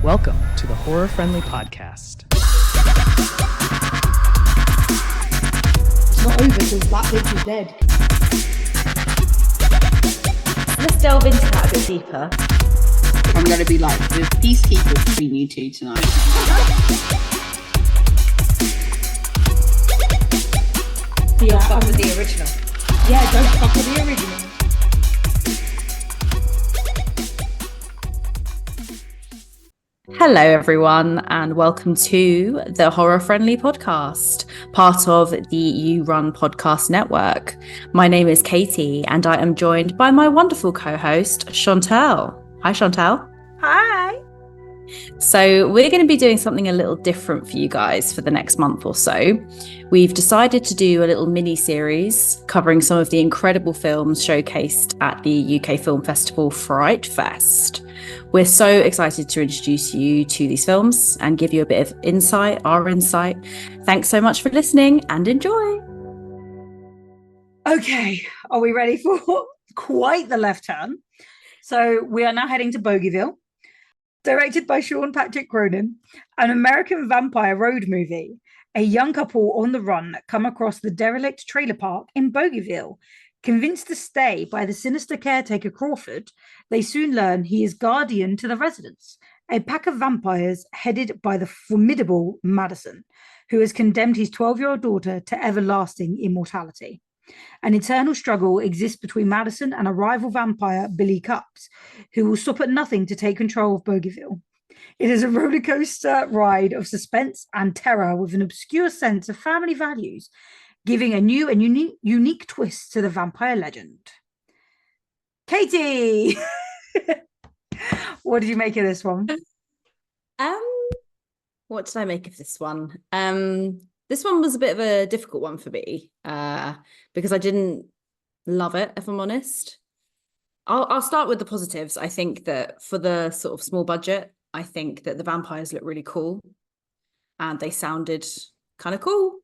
Welcome to the Horror Friendly Podcast. It's not over till that bitch is dead. Let's delve into that a bit deeper. I'm going to be like the peacekeeper between you two tonight. Don't fuck with the original. Yeah, don't fuck with the original. Hello, everyone, and welcome to the Horror Friendly Podcast, part of the You Run Podcast Network. My name is Katie, and I am joined by my wonderful co-host, Chantal. Hi, Chantal. Hi. So we're going to be doing something a little different for you guys for the next month or so. We've decided to do a little mini-series covering some of the incredible films showcased at the UK Film Festival FrightFest. We're so excited to introduce you to these films and give you a bit of our insight. Thanks so much for listening and enjoy. Okay, are we ready for quite the left turn? So we are now heading to Bogieville, directed by Sean Cronin, an American vampire road movie. A young couple on the run come across the derelict trailer park in Bogieville. Convinced to stay by the sinister caretaker Crawford, they soon learn he is guardian to the residents, a pack of vampires headed by the formidable Madison, who has condemned his 12-year-old daughter to everlasting immortality. An eternal struggle exists between Madison and a rival vampire, Billy Cups, who will stop at nothing to take control of Bogieville. It is a rollercoaster ride of suspense and terror with an obscure sense of family values, giving a new and unique twist to the vampire legend. Katie, what did you make of this one? What did I make of this one? This one was a bit of a difficult one for me because I didn't love it, if I'm honest. I'll start with the positives. I think that for the sort of small budget, I think that the vampires look really cool and they sounded kind of cool.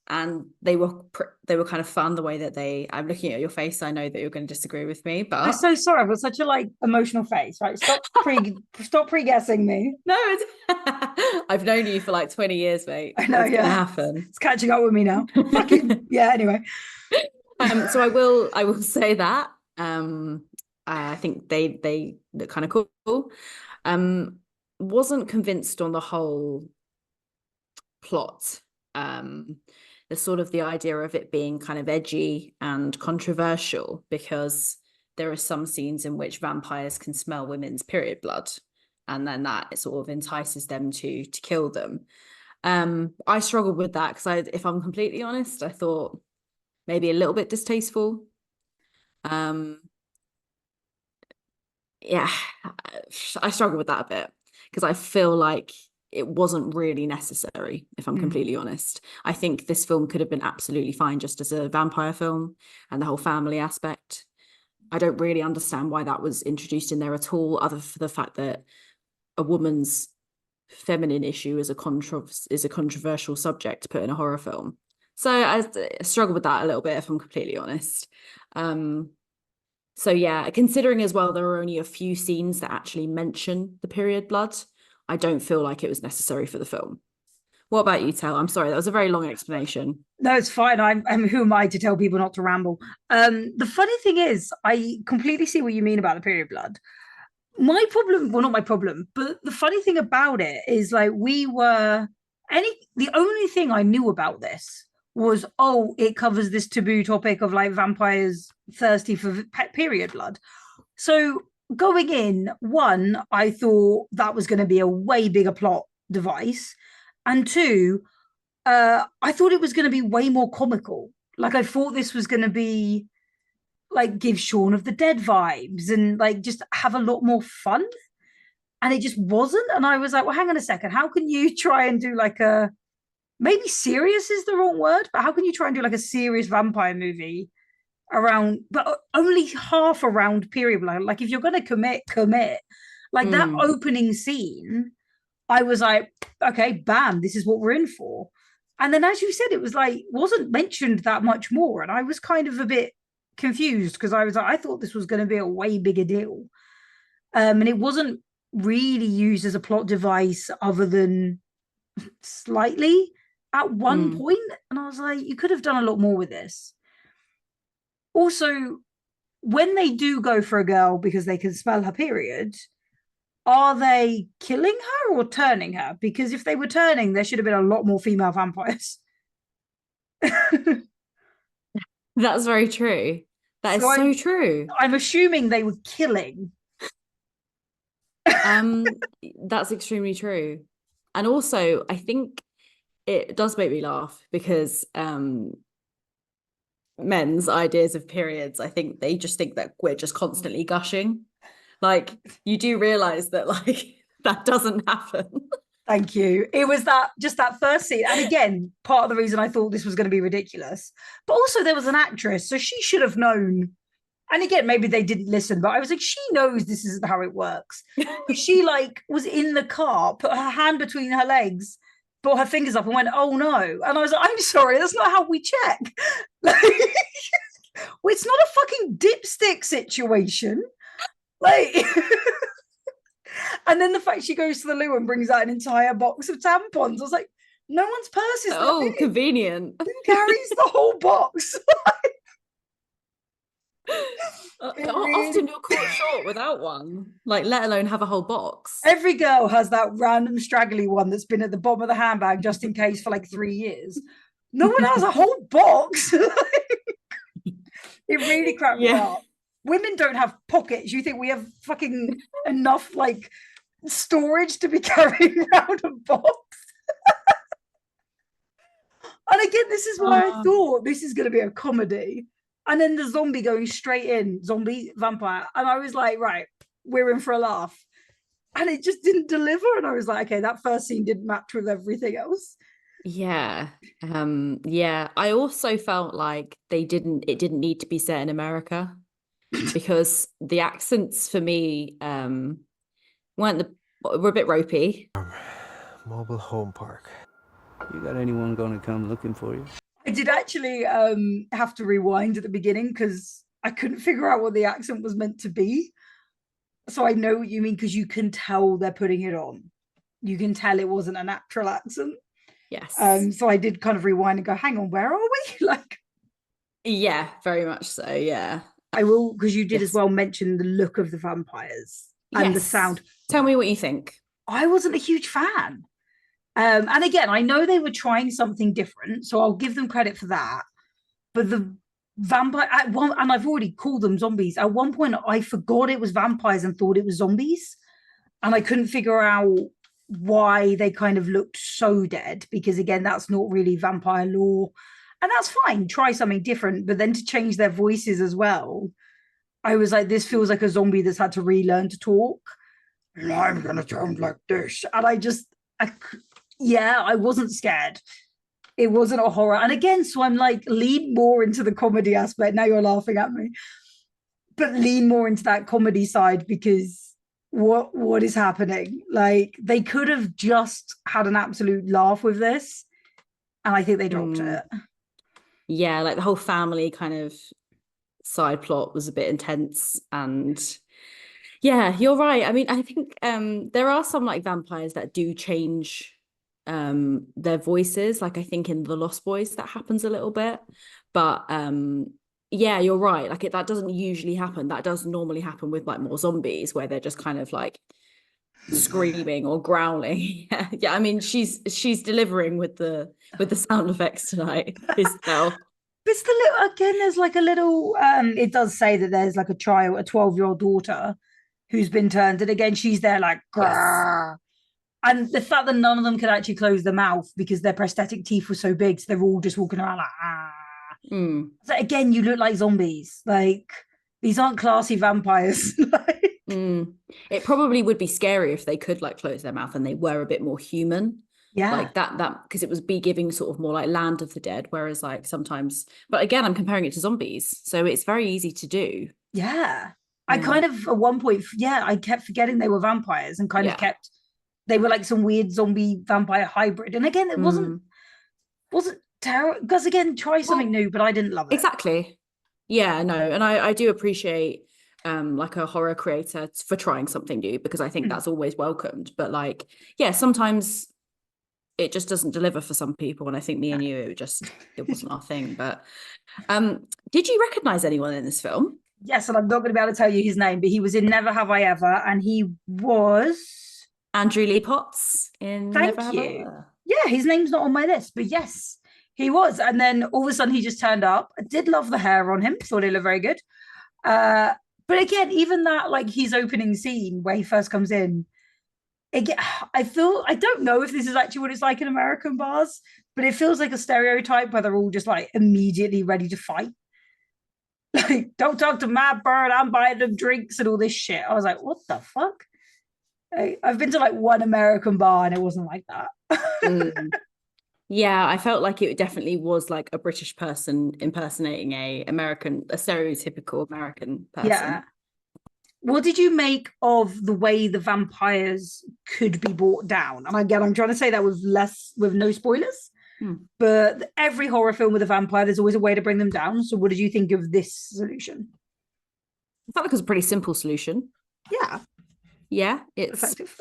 And they were kind of fun the way that I'm looking at your face. I know that you're going to disagree with me, but I'm so sorry. I've got such a emotional face, right? Stop pre-guessing me. No, I've known you for 20 years, mate. I know, it's gonna happen. It's catching up with me now. Yeah, anyway. So I will say that. I think they look kind of cool. Wasn't convinced on the whole plot. The sort of the idea of it being kind of edgy and controversial, because there are some scenes in which vampires can smell women's period blood, and then that sort of entices them to kill them. I struggled with that because if I'm completely honest, I thought maybe a little bit distasteful. Yeah, I struggled with that a bit because I feel like it wasn't really necessary, if I'm completely honest. I think this film could have been absolutely fine just as a vampire film and the whole family aspect. I don't really understand why that was introduced in there at all, other for the fact that a woman's feminine issue is a controversial subject to put in a horror film. So I struggle with that a little bit, if I'm completely honest. So yeah, considering as well there are only a few scenes that actually mention the period blood, I don't feel like it was necessary for the film. What about you, Tel? I'm sorry, that was a very long explanation. No, it's fine. I'm who am I to tell people not to ramble? The funny thing is, I completely see what you mean about the period blood. My problem, well, not my problem, but the funny thing about it is the only thing I knew about this was, it covers this taboo topic of vampires thirsty for period blood. So going in, one, I thought that was going to be a way bigger plot device. And two, I thought it was going to be way more comical. I thought this was going to be give Shaun of the Dead vibes and just have a lot more fun. And it just wasn't. And I was like, well, hang on a second. How can you try and do maybe serious is the wrong word, but how can you try and do a serious vampire movie around, but only half around period blood? If you're going to commit that opening scene, I was like, okay, bam, this is what we're in for. And then, as you said, it was wasn't mentioned that much more, and I was kind of a bit confused because I was I thought this was going to be a way bigger deal, and it wasn't really used as a plot device other than slightly at one point. And I was like, you could have done a lot more with this. Also, when they do go for a girl because they can smell her period, are they killing her or turning her? Because if they were turning, there should have been a lot more female vampires. That's very true. That is so true. I'm assuming they were killing. That's extremely true. And also, I think it does make me laugh because men's ideas of periods, I think they just think that we're just constantly gushing. Like, you do realize that, like, that doesn't happen. Thank you. It was that first scene. And again, part of the reason I thought this was going to be ridiculous. But also there was an actress, so she should have known. And again, maybe they didn't listen, but I was like, she knows this isn't how it works. She like was in the car, put her hand between her legs, brought her fingers up and went, oh no. And I was like, I'm sorry, that's not how we check. Like, well, it's not a fucking dipstick situation. Like, and then the fact she goes to the loo and brings out an entire box of tampons, I was like, no one's purse is that big. Convenient. Who carries the whole box? Often you're caught short without one, like, let alone have a whole box. Every girl has that random straggly one that's been at the bottom of the handbag just in case for like 3 years. No one has a whole box. It really cracked me up. Women don't have pockets. You think we have fucking enough like storage to be carrying around a box? And again, this is why I thought this is going to be a comedy. And then the zombie going straight in, zombie vampire. And I was like, right, we're in for a laugh. And it just didn't deliver. And I was like, okay, that first scene didn't match with everything else. Yeah. I also felt like it didn't need to be set in America because the accents for me were a bit ropey. Mobile home park. You got anyone going to come looking for you? I did actually have to rewind at the beginning because I couldn't figure out what the accent was meant to be. So I know what you mean, because you can tell they're putting it on. You can tell it wasn't a natural accent. Yes. So I did kind of rewind and go, hang on, where are we? Like, yeah, very much so. Yeah. I will, because you did as well mention the look of the vampires and the sound. Tell me what you think. I wasn't a huge fan. And again, I know they were trying something different, so I'll give them credit for that. But the vampire and I've already called them zombies. At one point, I forgot it was vampires and thought it was zombies, and I couldn't figure out why they kind of looked so dead. Because again, that's not really vampire lore, and that's fine. Try something different, but then to change their voices as well, I was like, this feels like a zombie that's had to relearn to talk. And I'm gonna sound like this, and I wasn't scared. It wasn't a horror. And again, so I'm like, lean more into the comedy aspect. Now you're laughing at me. But lean more into that comedy side, because what is happening? Like, they could have just had an absolute laugh with this. And I think they dropped it. Yeah, like the whole family kind of side plot was a bit intense. And yeah, you're right. I mean, I think there are some like vampires that do change their voices, like I think in the Lost Boys that happens a little bit, but yeah, you're right, like that doesn't usually happen. That does normally happen with like more zombies, where they're just kind of like screaming or growling. Yeah, I mean, she's delivering with the sound effects tonight. It's the little, again, there's like a little it does say that there's like a 12-year-old daughter who's been turned, and again she's there like grrr. And the fact that none of them could actually close their mouth because their prosthetic teeth were so big, so they're all just walking around like, So again, you look like zombies. Like, these aren't classy vampires. It probably would be scary if they could like close their mouth and they were a bit more human. Yeah. Like that because it was giving sort of more like Land of the Dead, whereas like sometimes, but again, I'm comparing it to zombies. So it's very easy to do. Yeah. I kind of, at one point, I kept forgetting they were vampires and kind of kept, they were like some weird zombie vampire hybrid. And again, it wasn't terrible. Because again, try something new, but I didn't love it. Exactly. Yeah, no. And I do appreciate like a horror creator for trying something new, because I think that's always welcomed. But like, yeah, sometimes it just doesn't deliver for some people, and I think me and you, it wasn't our thing. But did you recognize anyone in this film? Yes, and I'm not going to be able to tell you his name, but he was in Never Have I Ever, and he was Andrew Lee Potts in Thank Never Have I you. Ever. Yeah, his name's not on my list, but yes, he was. And then all of a sudden he just turned up. I did love the hair on him, thought it looked very good. But again, even that, like his opening scene where he first comes in, again, I don't know if this is actually what it's like in American bars, but it feels like a stereotype where they're all just like immediately ready to fight. Like, don't talk to my bird, I'm buying them drinks and all this shit. I was like, what the fuck? I've been to like one American bar and it wasn't like that. Yeah, I felt like it definitely was like a British person impersonating a stereotypical American person. Yeah. What did you make of the way the vampires could be brought down? And again, I'm trying to say that with no spoilers. But every horror film with a vampire, there's always a way to bring them down. So what did you think of this solution? I felt like it was a pretty simple solution. Yeah. Yeah, it's effective.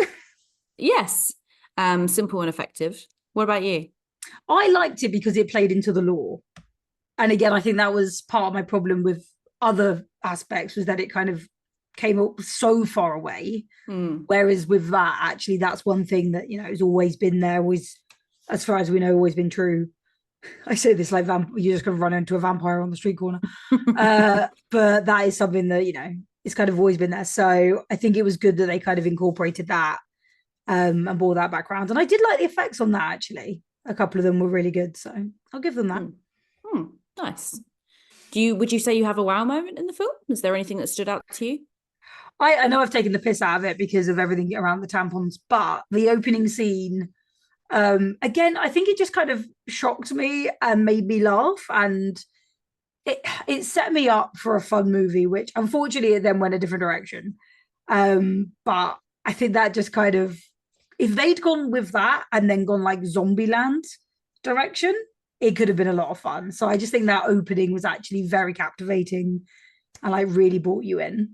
Yes. Simple and effective. What about you? I liked it because it played into the lore. And again, I think that was part of my problem with other aspects, was that it kind of came up so far away. Whereas with that, actually, that's one thing that, you know, has always been there, always, as far as we know, always been true. I say this like you're just going to run into a vampire on the street corner. But that is something that, you know, it's kind of always been there. So I think it was good that they kind of incorporated that and brought that background. And I did like the effects on that, actually. A couple of them were really good. So I'll give them that. Nice. Would you say you have a wow moment in the film? Is there anything that stood out to you? I know I've taken the piss out of it because of everything around the tampons, but the opening scene, again, I think it just kind of shocked me and made me laugh, and it set me up for a fun movie, which unfortunately it then went a different direction. But I think that just kind of, if they'd gone with that and then gone like Zombieland direction, it could have been a lot of fun. So I just think that opening was actually very captivating and like really brought you in.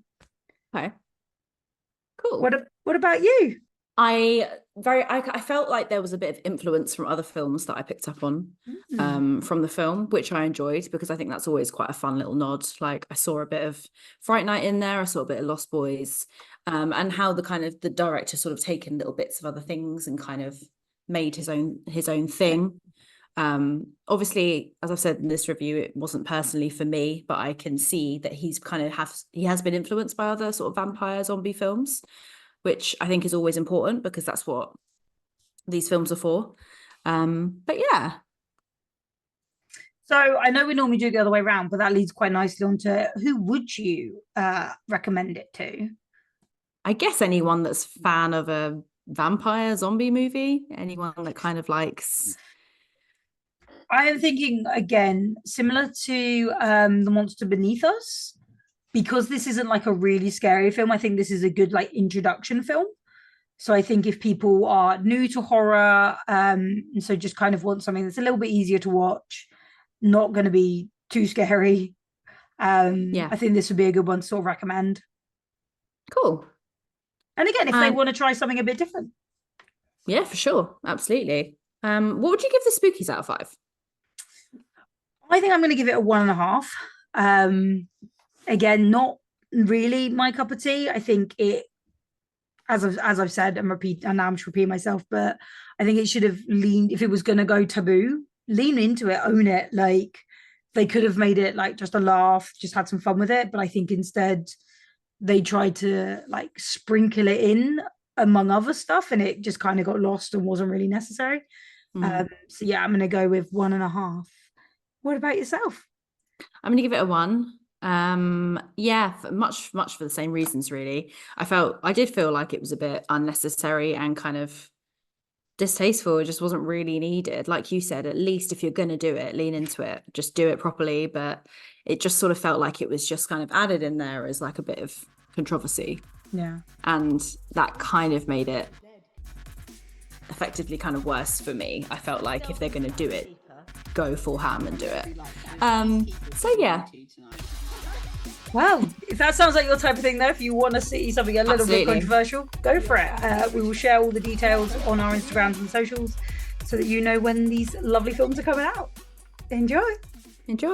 Okay. Cool. What about you? I felt like there was a bit of influence from other films that I picked up on from the film, which I enjoyed, because I think that's always quite a fun little nod. Like, I saw a bit of Fright Night in there, I saw a bit of Lost Boys, and how the director sort of taken little bits of other things and kind of made his own thing. Obviously, as I've said in this review, it wasn't personally for me, but I can see that he has been influenced by other sort of vampire zombie films, which I think is always important, because that's what these films are for. But yeah. So I know we normally do it the other way around, but that leads quite nicely onto who would you recommend it to? I guess anyone that's a fan of a vampire zombie movie, anyone that kind of likes... I am thinking, again, similar to The Monster Beneath Us, because this isn't like a really scary film. I think this is a good like introduction film. So I think if people are new to horror, and so just kind of want something that's a little bit easier to watch, not going to be too scary, I think this would be a good one to sort of recommend. Cool. And again, if they want to try something a bit different. Yeah, for sure. Absolutely. What would you give the Spookies out of 5? I think I'm going to give it a 1.5. Again, not really my cup of tea. I think it, as I've said and now I'm just repeating myself, but I think it should have leaned, if it was going to go taboo, lean into it, own it. Like, they could have made it like just a laugh, just had some fun with it. But I think instead they tried to like sprinkle it in among other stuff, and it just kind of got lost and wasn't really necessary. So yeah, I'm going to go with 1.5. What about yourself? I'm going to give it a 1. Yeah, much for the same reasons, really. I did feel like it was a bit unnecessary and kind of distasteful. It just wasn't really needed. Like you said, at least if you're going to do it, lean into it, just do it properly. But it just sort of felt like it was just kind of added in there as like a bit of controversy. Yeah. And that kind of made it effectively kind of worse for me. I felt like if they're going to do it, go full ham and do it. So yeah. Well, if that sounds like your type of thing, though, if you want to see something a little bit Absolutely. controversial, go for it. We will share all the details on our Instagrams and socials so that you know when these lovely films are coming out. Enjoy. Enjoy.